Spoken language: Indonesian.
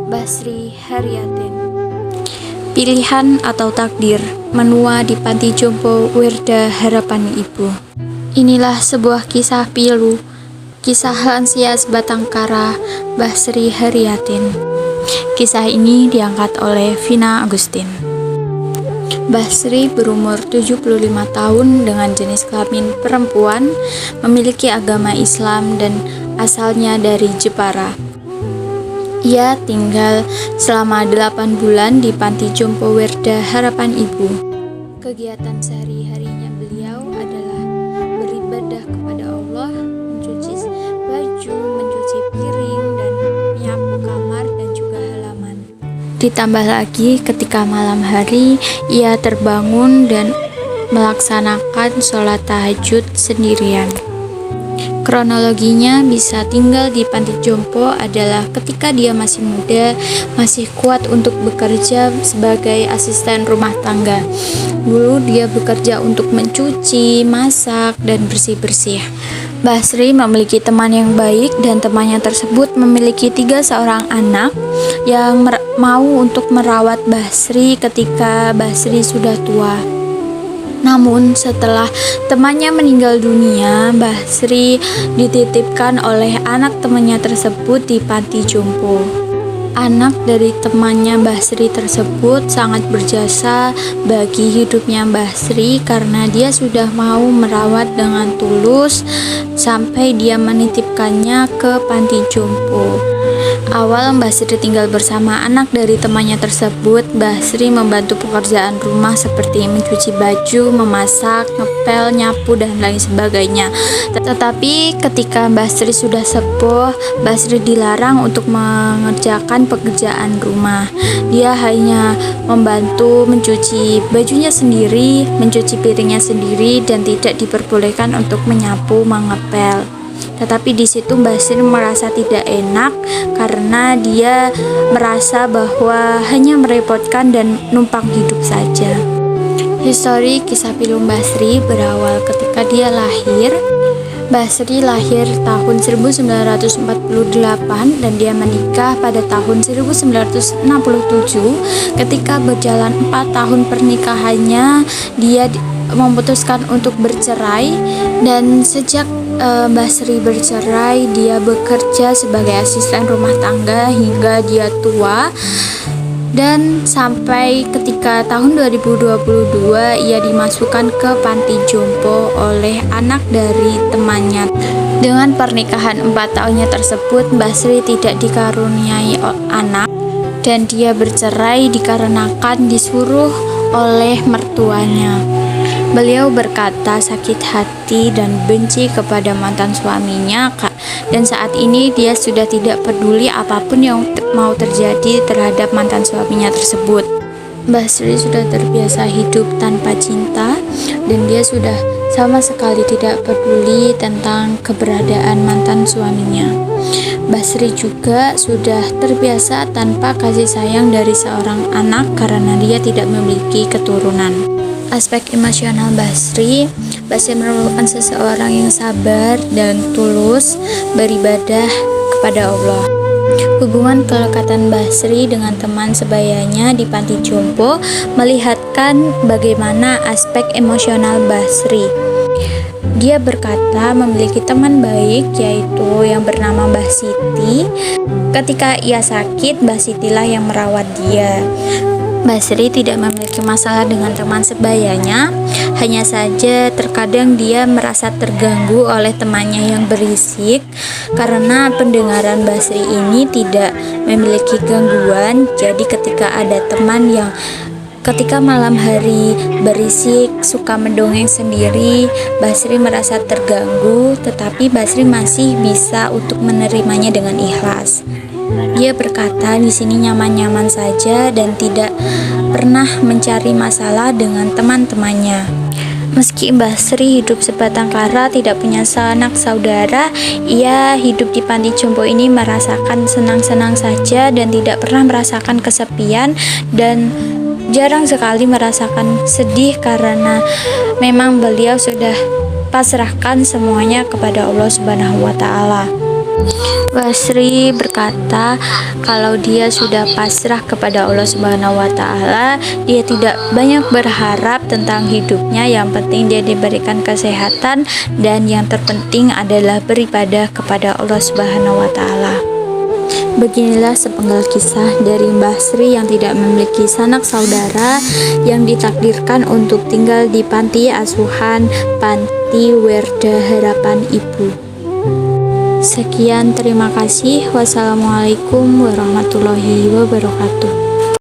Basri Haryatin. Pilihan atau takdir menua di Panti Jompo Wirda Harapan Ibu. Inilah sebuah kisah pilu, kisah lansia sebatang kara Basri Haryatin. Kisah ini diangkat oleh Vina Agustin. Basri berumur 75 tahun dengan jenis kelamin perempuan, memiliki agama Islam dan asalnya dari Jepara. Ia tinggal selama 8 bulan di Panti Jompo Wirda Harapan Ibu. Kegiatan sehari-harinya beliau adalah beribadah kepada Allah, mencuci baju, mencuci piring, dan menyapu kamar dan juga halaman. Ditambah lagi ketika malam hari ia terbangun dan melaksanakan sholat tahajud sendirian. Kronologinya bisa tinggal di Panti Jompo adalah ketika dia masih muda, masih kuat untuk bekerja sebagai asisten rumah tangga. Dulu dia bekerja untuk mencuci, masak, dan bersih-bersih. Basri memiliki teman yang baik dan temannya tersebut memiliki 3 seorang anak yang mau untuk merawat Basri ketika Basri sudah tua. Namun setelah temannya meninggal dunia, Basri dititipkan oleh anak temannya tersebut di Panti Jompo. Anak dari temannya Basri tersebut sangat berjasa bagi hidupnya Basri karena dia sudah mau merawat dengan tulus sampai dia menitipkannya ke Panti Jompo. Awal Basri tinggal bersama anak dari temannya tersebut, Basri membantu pekerjaan rumah seperti mencuci baju, memasak, ngepel, nyapu, dan lain sebagainya. Tetapi ketika Basri sudah sepuh, Basri dilarang untuk mengerjakan pekerjaan rumah. Dia hanya membantu mencuci bajunya sendiri, mencuci piringnya sendiri, dan tidak diperbolehkan untuk menyapu, mengepel. Tetapi di situ Basri merasa tidak enak karena dia merasa bahwa hanya merepotkan dan numpang hidup saja. Histori kisah pilu Basri berawal ketika dia lahir. Basri lahir tahun 1948 dan dia menikah pada tahun 1967. Ketika berjalan 4 tahun pernikahannya, dia memutuskan untuk bercerai, dan sejak Basri bercerai, dia bekerja sebagai asisten rumah tangga hingga dia tua, dan sampai ketika tahun 2022 ia dimasukkan ke Panti Jompo oleh anak dari temannya. Dengan pernikahan 4 tahunnya tersebut, Basri tidak dikaruniai anak dan dia bercerai dikarenakan disuruh oleh mertuanya. Beliau berkata sakit hati dan benci kepada mantan suaminya, dan saat ini dia sudah tidak peduli apapun yang mau terjadi terhadap mantan suaminya tersebut. Basri sudah terbiasa hidup tanpa cinta dan dia sudah sama sekali tidak peduli tentang keberadaan mantan suaminya. Basri juga sudah terbiasa tanpa kasih sayang dari seorang anak karena dia tidak memiliki keturunan. Aspek emosional Basri merupakan seseorang yang sabar dan tulus beribadah kepada Allah. Hubungan kelekatan Basri dengan teman sebayanya di Panti Jompo melihatkan bagaimana aspek emosional Basri. Dia berkata memiliki teman baik yaitu yang bernama Mbah Siti. Ketika ia sakit, Mbah Sitilah yang merawat dia. Basri tidak memiliki masalah dengan teman sebayanya, hanya saja terkadang dia merasa terganggu oleh temannya yang berisik karena pendengaran Basri ini tidak memiliki gangguan. Jadi ketika ada teman yang ketika malam hari berisik, suka mendongeng sendiri, Basri merasa terganggu, tetapi Basri masih bisa untuk menerimanya dengan ikhlas. Dia berkata di sini nyaman-nyaman saja dan tidak pernah mencari masalah dengan teman-temannya. Meski Basri hidup sebatang kara, tidak punya sanak saudara, ia hidup di Panti Jompo ini merasakan senang-senang saja dan tidak pernah merasakan kesepian, dan jarang sekali merasakan sedih karena memang beliau sudah pasrahkan semuanya kepada Allah Subhanahu wa Ta'ala. Basri berkata, kalau dia sudah pasrah kepada Allah Subhanahu wa taala, dia tidak banyak berharap tentang hidupnya. Yang penting dia diberikan kesehatan, dan yang terpenting adalah beribadah kepada Allah Subhanahu wa taala. Beginilah sepenggal kisah dari Mbah Sri yang tidak memiliki sanak saudara, yang ditakdirkan untuk tinggal di panti asuhan Panti Werda Harapan Ibu. Sekian, terima kasih. Wassalamualaikum warahmatullahi wabarakatuh.